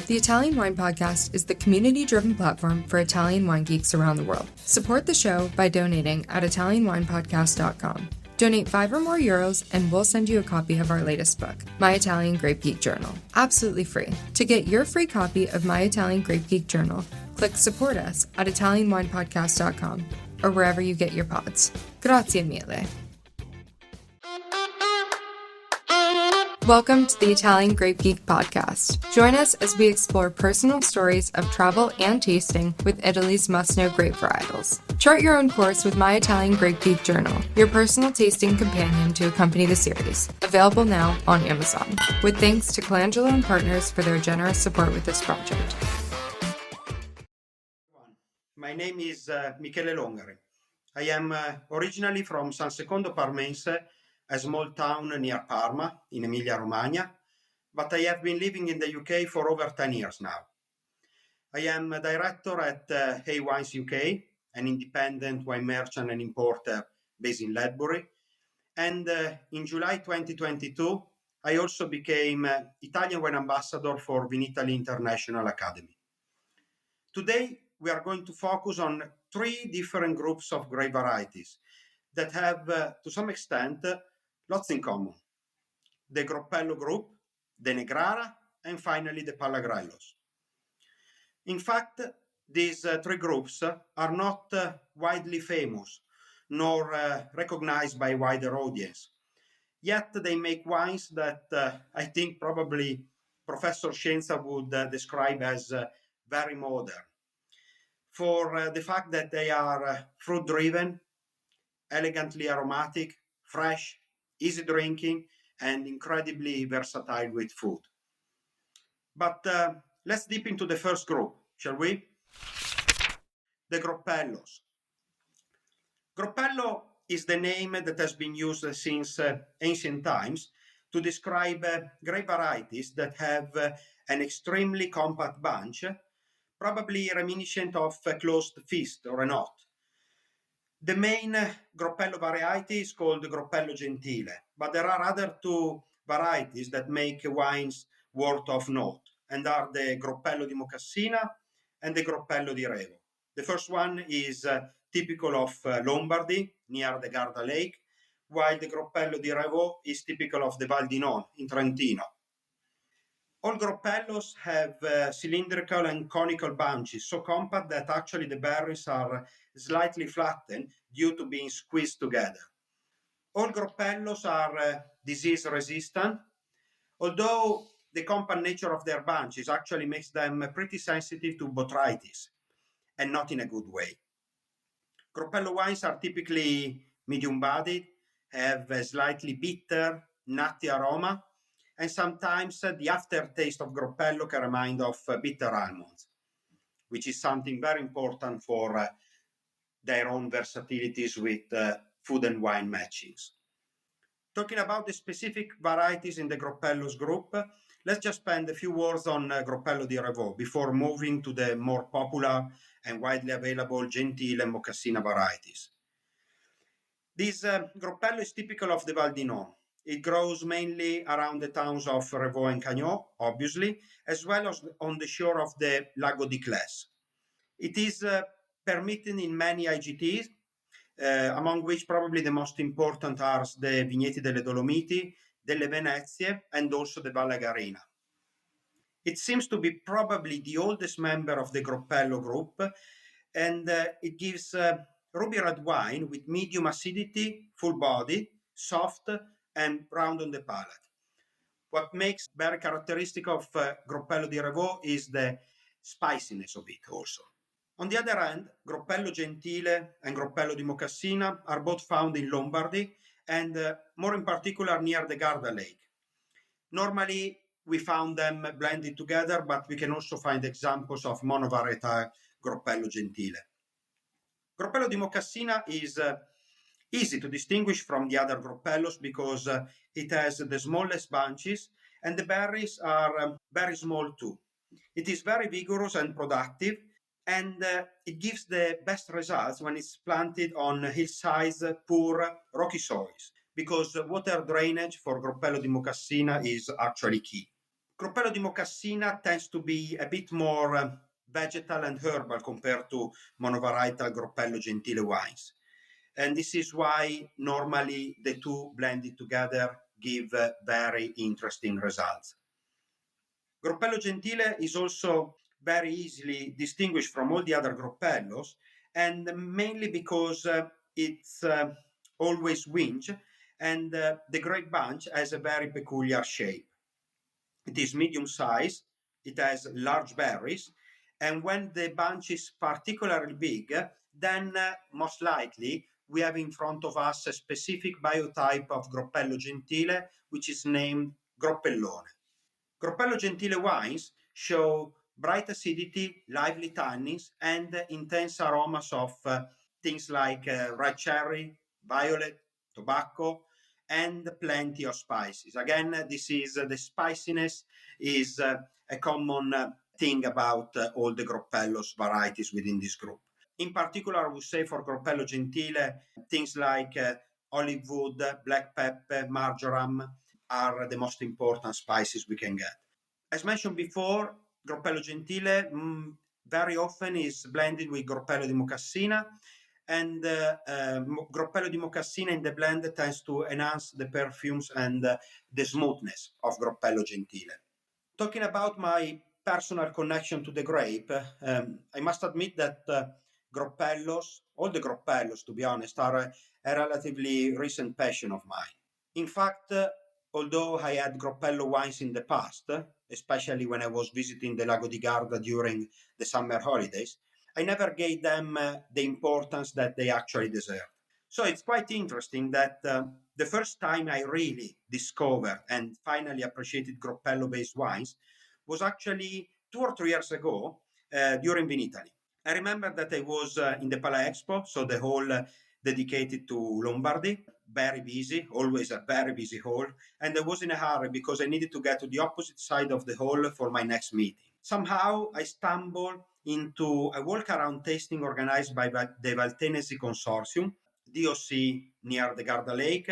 The Italian Wine Podcast is the community-driven platform for Italian wine geeks around the world. Support the show by donating at ItalianWinepodcast.com. Donate €5 or more and we'll send you a copy of our latest book, My Italian Grape Geek Journal, absolutely free. To get your free copy of My Italian Grape Geek Journal, click Support Us at ItalianWinepodcast.com or wherever you get your pods. Grazie mille. Welcome to the Italian Grape Geek podcast. Join us as we explore personal stories of travel and tasting with Italy's must-know grape varietals. Chart your own course with My Italian Grape Geek Journal, your personal tasting companion to accompany the series. Available now on Amazon. With thanks to Colangelo and Partners for their generous support with this project. My name is Michele Longari. I am originally from San Secondo Parmense, a small town near Parma in Emilia Romagna, but I have been living in the UK for over 10 years now. I am a director at AIS UK, an independent wine merchant and importer based in Ledbury, and in July 2022, I also became Italian wine ambassador for Vinitaly International Academy. Today, we are going to focus on 3 different groups of grape varieties that have, to some extent, lots in common. The Gropello Group, the Negrara, and finally the Pallagrellos. In fact, these 3 groups are not widely famous nor recognized by a wider audience. Yet they make wines that I think probably Professor Scienza would describe as very modern. For the fact that they are fruit-driven, elegantly aromatic, fresh, easy drinking, and incredibly versatile with food. But let's dip into the first group, shall we? The Gropellos. Gropello is the name that has been used since ancient times to describe grape varieties that have an extremely compact bunch, probably reminiscent of a closed fist or a knot. The main Gropello variety is called Gropello Gentile, but there are other 2 varieties that make wines worth of note, and are the Gropello di Mocassina and the Gropello di Revo. The first one is typical of Lombardy, near the Garda Lake, while the Gropello di Revo is typical of the Val di Non, in Trentino. All Gropellos have cylindrical and conical bunches, so compact that actually the berries are slightly flattened due to being squeezed together. All Gropellos are disease resistant, although the compact nature of their bunches actually makes them pretty sensitive to botrytis, and not in a good way. Gropello wines are typically medium-bodied, have a slightly bitter, nutty aroma, and sometimes the aftertaste of Gropello can remind of bitter almonds, which is something very important for their own versatilities with food and wine matchings. Talking about the specific varieties in the Gropellos group, let's just spend a few words on Gropello di Revo before moving to the more popular and widely available Gentile and Mocassina varieties. This Gropello is typical of the Val di Non. It grows mainly around the towns of Revo and Cagnò, obviously, as well as on the shore of the Lago di Cles. It is permitted in many IGTs, among which probably the most important are the Vigneti delle Dolomiti, delle Venezie, and also the Valle Garina. It seems to be probably the oldest member of the Gropello group, and it gives ruby red wine with medium acidity, full body, soft, and round on the palate. What makes very characteristic of Gropello di Revo is the spiciness of it also. On the other hand, Gropello Gentile and Gropello di Mocassina are both found in Lombardy, and more in particular near the Garda Lake. Normally, we found them blended together, but we can also find examples of monovarietà Gropello Gentile. Gropello di Mocassina is easy to distinguish from the other Gropellos because it has the smallest bunches and the berries are very small too. It is very vigorous and productive, and it gives the best results when it's planted on hillsides, poor, rocky soils, because water drainage for Gropello di Mocassina is actually key. Gropello di Mocassina tends to be a bit more vegetal and herbal compared to monovarietal Gropello Gentile wines. And this is why normally the two blended together give very interesting results. Gropello Gentile is also very easily distinguished from all the other Gropellos, and mainly because it's always winge, and the grape bunch has a very peculiar shape. It is medium size, it has large berries, and when the bunch is particularly big, then most likely we have in front of us a specific biotype of Gropello Gentile, which is named Gropellone. Gropello Gentile wines show bright acidity, lively tannins, and intense aromas of things like red cherry, violet, tobacco, and plenty of spices. Again, this is the spiciness is a common thing about all the Gropello's varieties within this group. In particular, I would say for Gropello Gentile, things like olive wood, black pepper, marjoram are the most important spices we can get. As mentioned before, Gropello Gentile very often is blended with Gropello di Mocassina, and Gropello di Mocassina in the blend tends to enhance the perfumes and the smoothness of Gropello Gentile. Talking about my personal connection to the grape, I must admit that Gropellos, all the Gropellos to be honest, are a relatively recent passion of mine. In fact, although I had Gropello wines in the past, especially when I was visiting the Lago di Garda during the summer holidays, I never gave them the importance that they actually deserve. So it's quite interesting that the first time I really discovered and finally appreciated Gropello-based wines was actually 2 or 3 years ago during Vinitaly. I remember that I was in the Pala Expo, so the hall dedicated to Lombardy, very busy, always a very busy hall, and I was in a hurry because I needed to get to the opposite side of the hall for my next meeting. Somehow I stumbled into a walk-around tasting organized by the Valtenesi Consortium, DOC near the Garda Lake,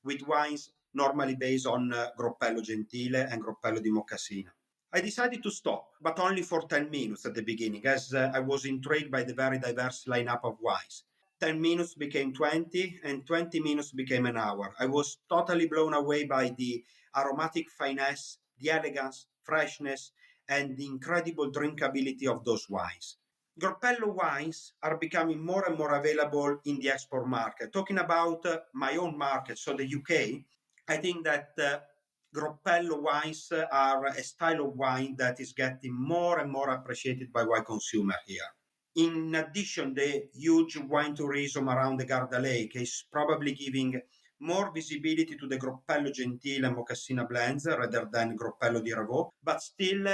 with wines normally based on Gropello Gentile and Gropello di Mocassina. I decided to stop, but only for 10 minutes at the beginning, as I was intrigued by the very diverse lineup of wines. 10 minutes became 20, and 20 minutes became an hour. I was totally blown away by the aromatic finesse, the elegance, freshness, and the incredible drinkability of those wines. Gropello wines are becoming more and more available in the export market. Talking about my own market, so the UK, I think that Gropello wines are a style of wine that is getting more and more appreciated by wine consumer here. In addition, the huge wine tourism around the Garda Lake is probably giving more visibility to the Gropello Gentile and Mocassina blends rather than Gropello di Revaux, but still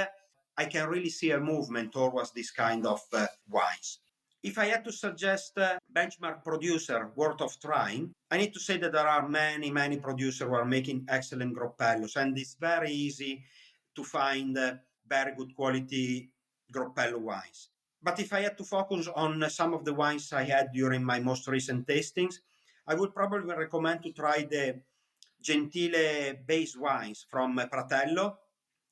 I can really see a movement towards this kind of wines. If I had to suggest a benchmark producer worth of trying, I need to say that there are many, many producers who are making excellent Gropellos, and it's very easy to find very good quality Gropello wines. But if I had to focus on some of the wines I had during my most recent tastings, I would probably recommend to try the Gentile base wines from Pratello.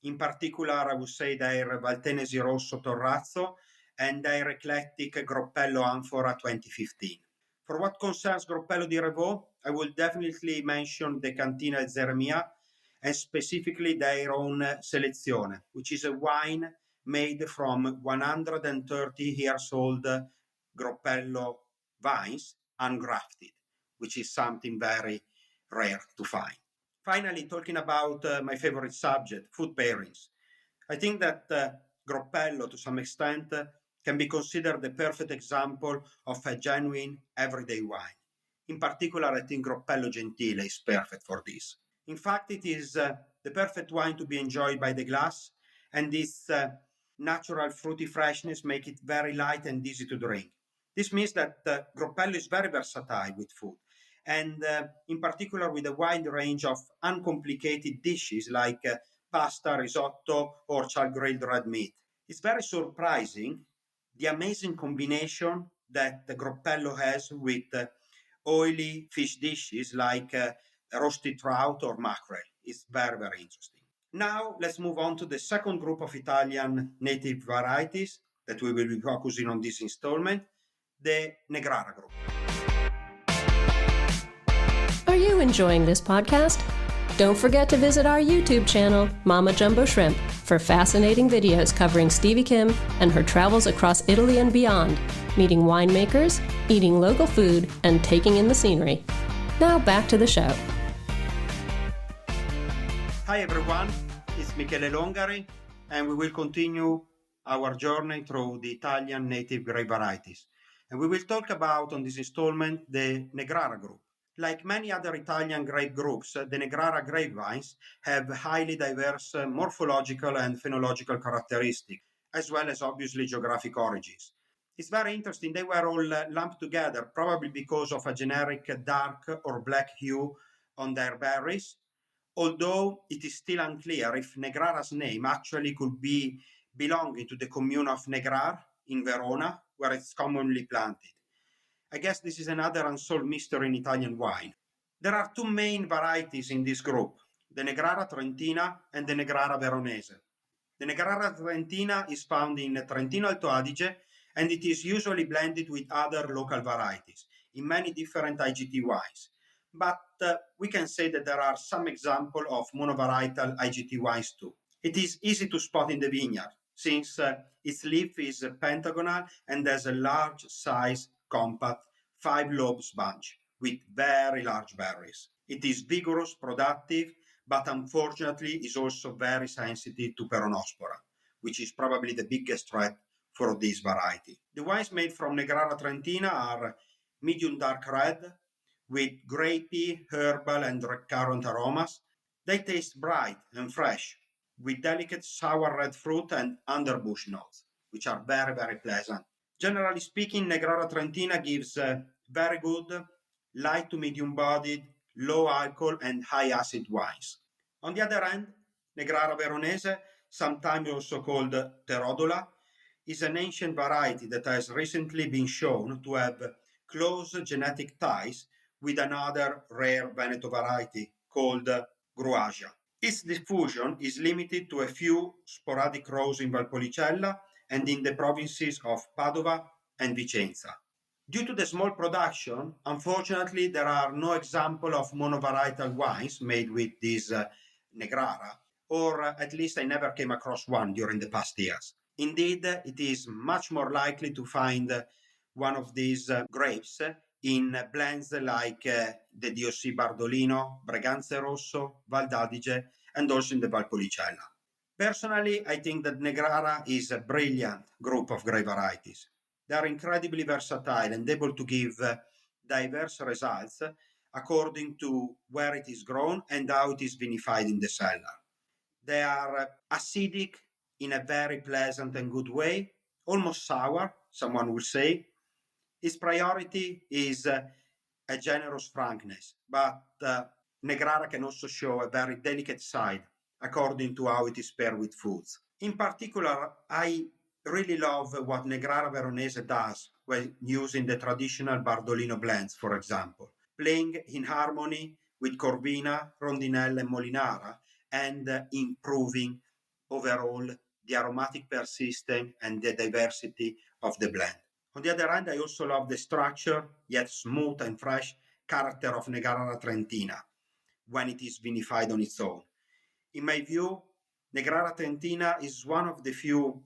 In particular, I would say their Valtenesi Rosso Torrazzo and their eclectic Gropello Amphora 2015. For what concerns Gropello di Revaux, I will definitely mention the Cantina Zeremia and specifically their own Selezione, which is a wine made from 130 years old Gropello vines, ungrafted, which is something very rare to find. Finally, talking about my favorite subject, food pairings. I think that Gropello, to some extent, can be considered the perfect example of a genuine everyday wine. In particular, I think Gropello Gentile is perfect for this. In fact, it is the perfect wine to be enjoyed by the glass, and this natural fruity freshness make it very light and easy to drink. This means that Gropello is very versatile with food, and in particular with a wide range of uncomplicated dishes like pasta, risotto, or char-grilled red meat. It's very surprising the amazing combination that the Gropello has with oily fish dishes like roasted trout or mackerel. It's very, very interesting. Now let's move on to the second group of Italian native varieties that we will be focusing on this installment, the Negrara group. Are you enjoying this podcast? Don't forget to visit our YouTube channel, Mama Jumbo Shrimp, for fascinating videos covering Stevie Kim and her travels across Italy and beyond, meeting winemakers, eating local food, and taking in the scenery. Now back to the show. Hi everyone, it's Michele Longari, and we will continue our journey through the Italian native grape varieties. And we will talk about, on this installment, the Negrara group. Like many other Italian grape groups, the Negrara grape vines have highly diverse morphological and phenological characteristics, as well as obviously geographic origins. It's very interesting, they were all lumped together, probably because of a generic dark or black hue on their berries, although it is still unclear if Negrara's name actually could be belonging to the commune of Negrar in Verona, where it's commonly planted. I guess this is another unsolved mystery in Italian wine. There are two main varieties in this group, the Negrara Trentina and the Negrara Veronese. The Negrara Trentina is found in Trentino Alto Adige, and it is usually blended with other local varieties in many different IGT wines. But we can say that there are some examples of monovarietal IGT wines too. It is easy to spot in the vineyard, since its leaf is pentagonal and has a large size, compact, 5 lobes bunch with very large berries. It is vigorous, productive, but unfortunately is also very sensitive to peronospora, which is probably the biggest threat for this variety. The wines made from Negrara Trentina are medium dark red with grapey, herbal, and recurrent aromas. They taste bright and fresh, with delicate sour red fruit and underbush notes, which are very, very pleasant. Generally speaking, Negrara Trentina gives very good, light to medium bodied, low alcohol, and high acid wines. On the other hand, Negrara Veronese, sometimes also called Terodola, is an ancient variety that has recently been shown to have close genetic ties with another rare Veneto variety called Gruasia. Its diffusion is limited to a few sporadic rows in Valpolicella and in the provinces of Padova and Vicenza. Due to the small production, unfortunately, there are no examples of monovarietal wines made with this Negrara, or at least I never came across one during the past years. Indeed, it is much more likely to find one of these grapes in blends like the DOC Bardolino, Breganze Rosso, Val d'Adige, and also in the Valpolicella. Personally, I think that Negrara is a brilliant group of grape varieties. They are incredibly versatile and able to give diverse results according to where it is grown and how it is vinified in the cellar. They are acidic in a very pleasant and good way, almost sour, someone will say. Its priority is a generous frankness, but Negrara can also show a very delicate side according to how it is paired with foods. In particular, I really love what Negrara Veronese does when using the traditional Bardolino blends, for example, playing in harmony with Corvina, Rondinella, and Molinara, and improving overall the aromatic persistence and the diversity of the blend. On the other hand, I also love the structure, yet smooth and fresh, character of Negrara Trentina when it is vinified on its own. In my view, Negrara Trentina is one of the few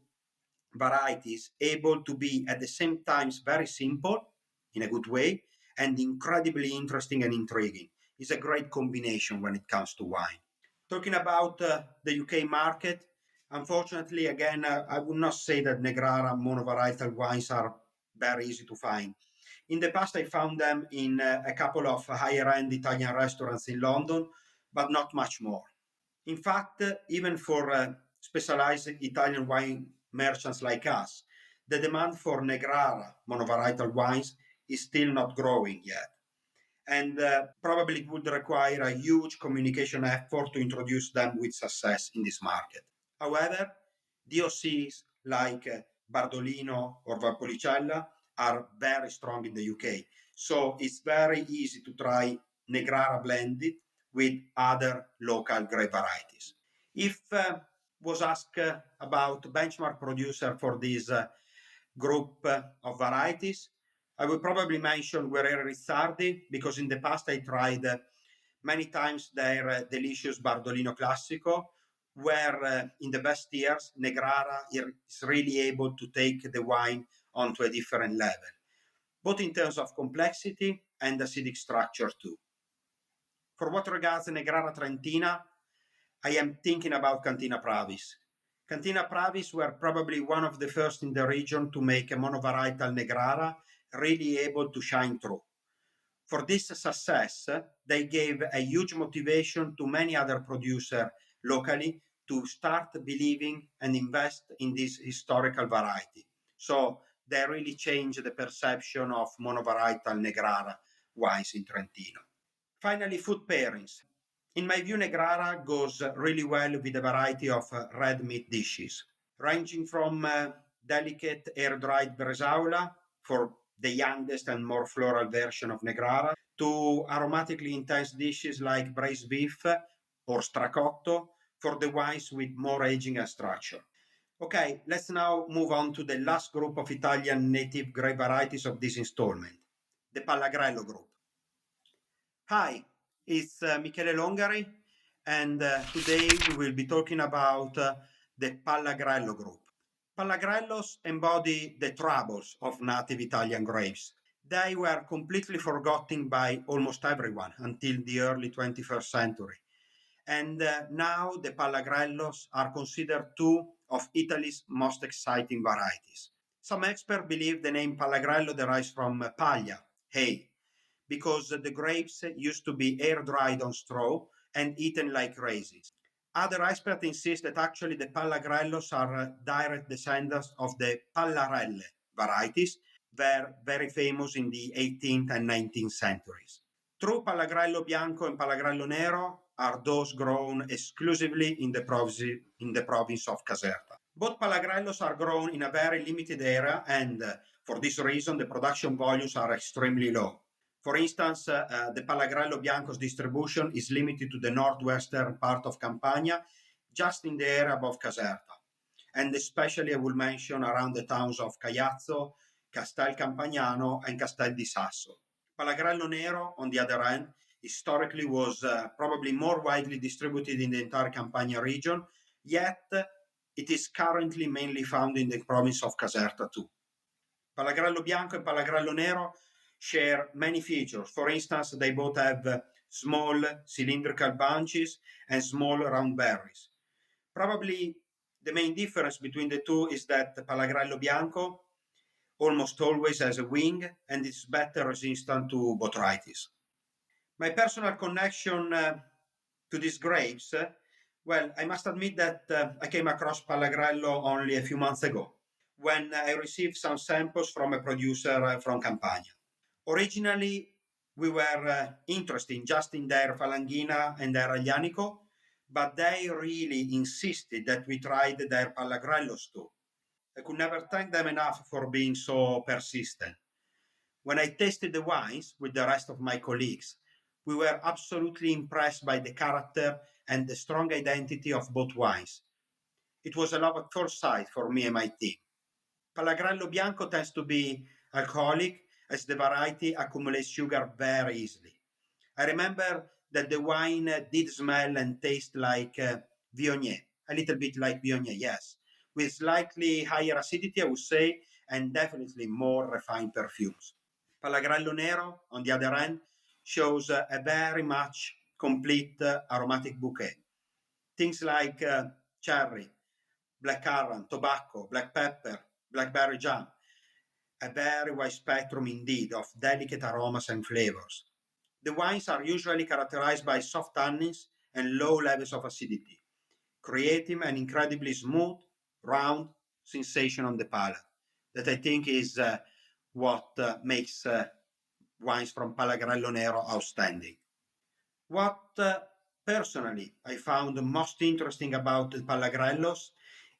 varieties able to be at the same time very simple in a good way and incredibly interesting and intriguing. It's a great combination when it comes to wine. Talking about the UK market, unfortunately, again, I would not say that Negrara monovarietal wines are very easy to find. In the past, I found them in a couple of higher-end Italian restaurants in London, but not much more. In fact, even for specialized Italian wine merchants like us, the demand for Negrara monovarietal wines is still not growing yet. And probably it would require a huge communication effort to introduce them with success in this market. However, DOCs like Bardolino or Valpolicella are very strong in the UK. So it's very easy to try Negrara blended with other local grape varieties. If was asked about benchmark producer for this group of varieties, I would probably mention Guerrieri Rizzardi, because in the past I tried many times their delicious Bardolino Classico, where in the best years, Negrara is really able to take the wine onto a different level, both in terms of complexity and acidic structure too. For what regards Negrara Trentina, I am thinking about Cantina Pravis. Cantina Pravis were probably one of the first in the region to make a monovarietal Negrara really able to shine through. For this success, they gave a huge motivation to many other producers locally to start believing and invest in this historical variety. So they really changed the perception of monovarietal Negrara wines in Trentino. Finally, food pairings. In my view, Negrara goes really well with a variety of red meat dishes, ranging from delicate air-dried bresaola for the youngest and more floral version of Negrara, to aromatically intense dishes like braised beef or stracotto for the wines with more aging and structure. Okay, let's now move on to the last group of Italian native grape varieties of this installment, the Pallagrello Group. Hi, it's Michele Longari, and today we will be talking about the Pallagrello Group. Pallagrellos embody the troubles of native Italian grapes. They were completely forgotten by almost everyone until the early 21st century. And now the Pallagrellos are considered two of Italy's most exciting varieties. Some experts believe the name Pallagrello derives from paglia, hay, because the grapes used to be air-dried on straw and eaten like raisins. Other experts insist that actually the Pallagrellos are direct descendants of the Pallarelle varieties, were very famous in the 18th and 19th centuries. True Pallagrello Bianco and Pallagrello Nero are those grown exclusively in the province of Caserta. Both Pallagrellos are grown in a very limited area, and for this reason the production volumes are extremely low. For instance, the Pallagrello Bianco's distribution is limited to the northwestern part of Campania, just in the area above Caserta. And especially I will mention around the towns of Caiazzo, Castel Campagnano, and Castel di Sasso. Pallagrello Nero, on the other hand, historically was probably more widely distributed in the entire Campania region, yet it is currently mainly found in the province of Caserta too. Pallagrello Bianco and Pallagrello Nero share many features. For instance, they both have small cylindrical bunches and small round berries. Probably the main difference between the two is that Pallagrello Bianco almost always has a wing and is better resistant to botrytis. My personal connection to these grapes, well, I must admit that I came across Pallagrello only a few months ago when I received some samples from a producer from Campania. Originally, we were interested just in their Falanghina and their Aglianico, but they really insisted that we tried their Pallagrellos too. I could never thank them enough for being so persistent. When I tasted the wines with the rest of my colleagues, we were absolutely impressed by the character and the strong identity of both wines. It was a love at first sight for me and my team. Pallagrello Bianco tends to be alcoholic, as the variety accumulates sugar very easily. I remember that the wine did smell and taste like Viognier, a little bit like Viognier, yes, with slightly higher acidity, I would say, and definitely more refined perfumes. Pallagrello Nero, on the other hand, shows a very much complete aromatic bouquet. Things like cherry, blackcurrant, tobacco, black pepper, blackberry jam, a very wide spectrum indeed of delicate aromas and flavors. The wines are usually characterized by soft tannins and low levels of acidity, creating an incredibly smooth, round sensation on the palate that I think is what makes wines from Pallagrello Nero outstanding. What personally I found most interesting about the Pallagrellos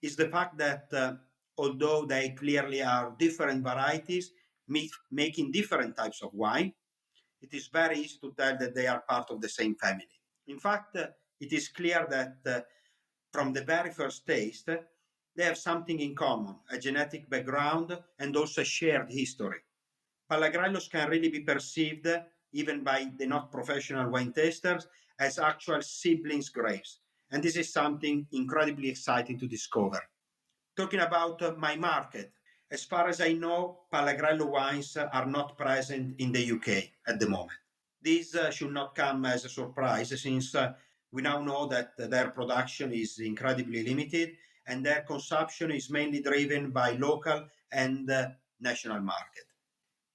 is the fact that although they clearly are different varieties, making different types of wine, it is very easy to tell that they are part of the same family. In fact, it is clear that from the very first taste, they have something in common, a genetic background and also a shared history. Pallagrellos can really be perceived, even by the not professional wine tasters, as actual siblings grapes. And this is something incredibly exciting to discover. Talking about my market, as far as I know, Pallagrello wines are not present in the UK at the moment. This should not come as a surprise, since we now know that their production is incredibly limited and their consumption is mainly driven by local and national market.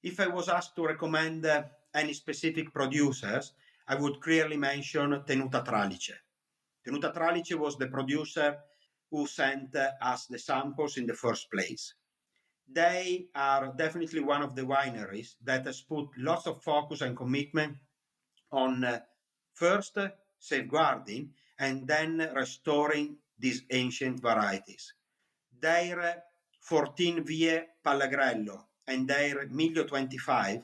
If I was asked to recommend any specific producers, I would clearly mention Tenuta Tralice. Tenuta Tralice was the producer who sent us the samples in the first place. They are definitely one of the wineries that has put lots of focus and commitment on first safeguarding and then restoring these ancient varieties. Their 14 Vie Pallagrello and their Miglio 25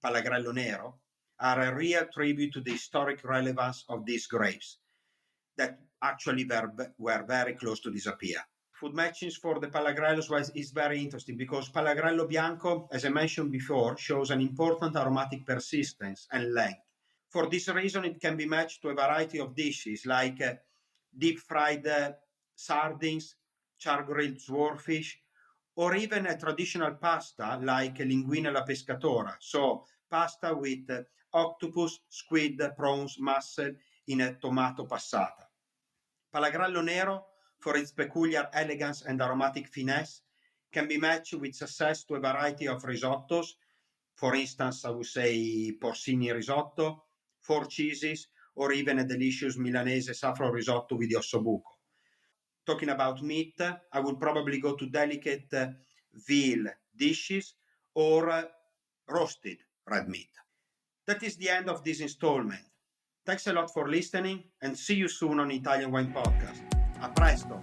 Pallagrello Nero are a real tribute to the historic relevance of these grapes that actually were very close to disappear. Food matchings for the Pallagrellos is very interesting because Pallagrello Bianco, as I mentioned before, shows an important aromatic persistence and length. For this reason, it can be matched to a variety of dishes like deep fried sardines, char-grilled swordfish, or even a traditional pasta like linguine alla pescatora, so pasta with octopus, squid, prawns, mussel in a tomato passata. Pallagrello Nero, for its peculiar elegance and aromatic finesse, can be matched with success to a variety of risottos. For instance, I would say porcini risotto, 4 cheeses, or even a delicious Milanese saffron risotto with the ossobuco. Talking about meat, I would probably go to delicate veal dishes or roasted red meat. That is the end of this installment. Thanks a lot for listening and see you soon on Italian Wine Podcast. A presto!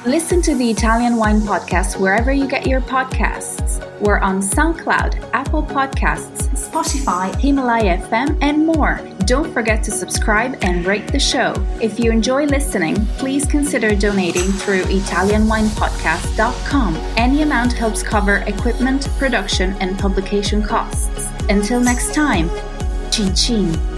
Listen to the Italian Wine Podcast wherever you get your podcasts. We're on SoundCloud, Apple Podcasts, Spotify, Himalaya FM, and more. Don't forget to subscribe and rate the show. If you enjoy listening, please consider donating through ItalianWinePodcast.com. Any amount helps cover equipment, production, and publication costs. Until next time, cin cin.